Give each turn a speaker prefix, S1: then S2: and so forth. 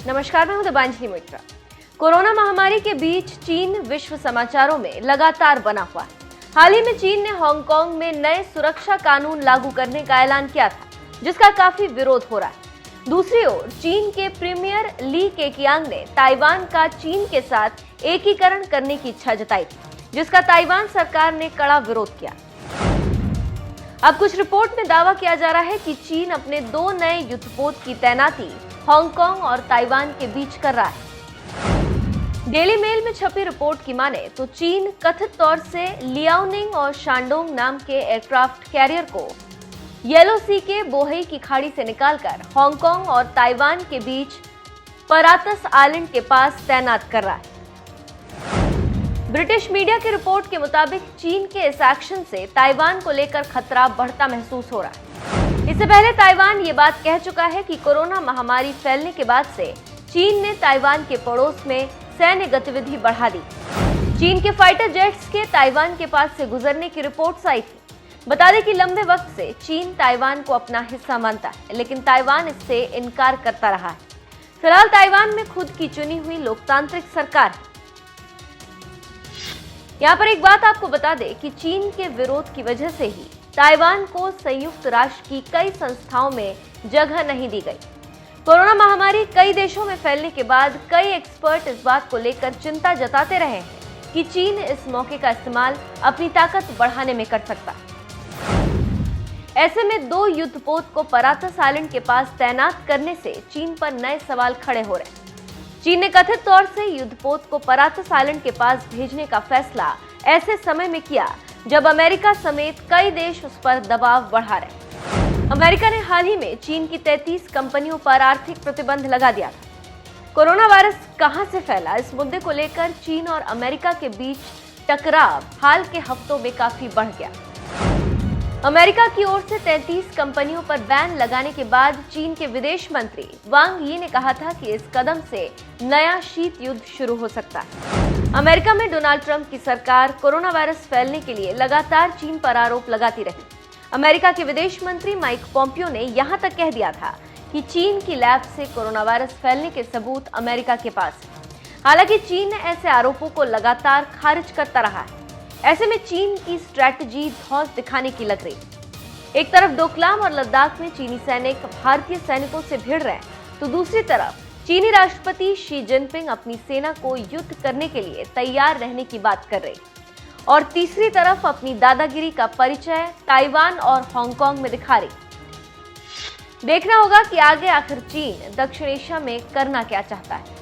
S1: नमस्कार, मैं हूं दिबांजलि मित्रा। कोरोना महामारी के बीच चीन विश्व समाचारों में लगातार बना हुआ है। हाल ही में चीन ने हांगकांग में नए सुरक्षा कानून लागू करने का ऐलान किया था, जिसका काफी विरोध हो रहा है। दूसरी ओर चीन के प्रीमियर ली केकियांग ने ताइवान का चीन के साथ एकीकरण करने की इच्छा जताई थी, जिसका ताइवान सरकार ने कड़ा विरोध किया। अब कुछ रिपोर्ट में दावा किया जा रहा है कि चीन अपने 2 नए युद्धपोत की तैनाती हांगकांग और ताइवान के बीच कर रहा है। डेली मेल में छपी रिपोर्ट की माने तो चीन कथित तौर से लियाओनिंग और शांडोंग नाम के एयरक्राफ्ट कैरियर को येलो सी के बोहेई की खाड़ी से निकालकर हांगकांग और ताइवान के बीच परातस आइलैंड के पास तैनात कर रहा है। ब्रिटिश मीडिया की रिपोर्ट के मुताबिक चीन के इस एक्शन से ताइवान को लेकर खतरा बढ़ता महसूस हो रहा है। इससे पहले ताइवान ये बात कह चुका है कि कोरोना महामारी फैलने के बाद से चीन ने ताइवान के पड़ोस में सैन्य गतिविधि बढ़ा दी। चीन के फाइटर जेट्स के ताइवान के पास से गुजरने की रिपोर्ट्स आई थी। बता दें कि लंबे वक्त से चीन ताइवान को अपना हिस्सा मानता है, लेकिन ताइवान इससे इनकार करता रहा है। फिलहाल ताइवान में खुद की चुनी हुई लोकतांत्रिक सरकार है। यहाँ पर एक बात आपको बता दें कि चीन के विरोध की वजह से ही ताइवान को संयुक्त राष्ट्र की कई संस्थाओं में जगह नहीं दी गई। कोरोना महामारी कई देशों में फैलने के बाद कई एक्सपर्ट इस बात को लेकर चिंता जताते रहे हैं कि चीन इस मौके का इस्तेमाल अपनी ताकत बढ़ाने में कर सकता है। ऐसे में 2 युद्धपोत को परातस आइलैंड के पास तैनात करने से चीन पर नए सवाल खड़े हो रहे हैं। चीन ने कथित तौर से युद्धपोत को परातस आइलैंड के पास भेजने का फैसला ऐसे समय में किया जब अमेरिका समेत कई देश उस पर दबाव बढ़ा रहे। अमेरिका ने हाल ही में चीन की 33 कंपनियों पर आर्थिक प्रतिबंध लगा दिया था। कोरोना वायरस कहां से फैला, इस मुद्दे को लेकर चीन और अमेरिका के बीच टकराव हाल के हफ्तों में काफी बढ़ गया। अमेरिका की ओर से 33 कंपनियों पर बैन लगाने के बाद चीन के विदेश मंत्री वांग यी ने कहा था कि इस कदम से नया शीत युद्ध शुरू हो सकता है। अमेरिका में डोनाल्ड ट्रंप की सरकार कोरोना वायरस फैलने के लिए लगातार चीन पर आरोप लगाती रही। अमेरिका के विदेश मंत्री माइक पोम्पियो ने यहां तक कह दिया था कि चीन की लैब से कोरोना वायरस फैलने के सबूत अमेरिका के पास है। हालांकि चीन ऐसे आरोपों को लगातार खारिज करता रहा है। ऐसे में चीन की स्ट्रैटेजी धौंस दिखाने की लग रही। एक तरफ डोकलाम और लद्दाख में चीनी सैनिक भारतीय सैनिकों से भिड़ रहे हैं, तो दूसरी तरफ चीनी राष्ट्रपति शी जिनपिंग अपनी सेना को युद्ध करने के लिए तैयार रहने की बात कर रहे, और तीसरी तरफ अपनी दादागिरी का परिचय ताइवान और हांगकांग में दिखा रही। देखना होगा कि आगे आखिर चीन दक्षिण एशिया में करना क्या चाहता है।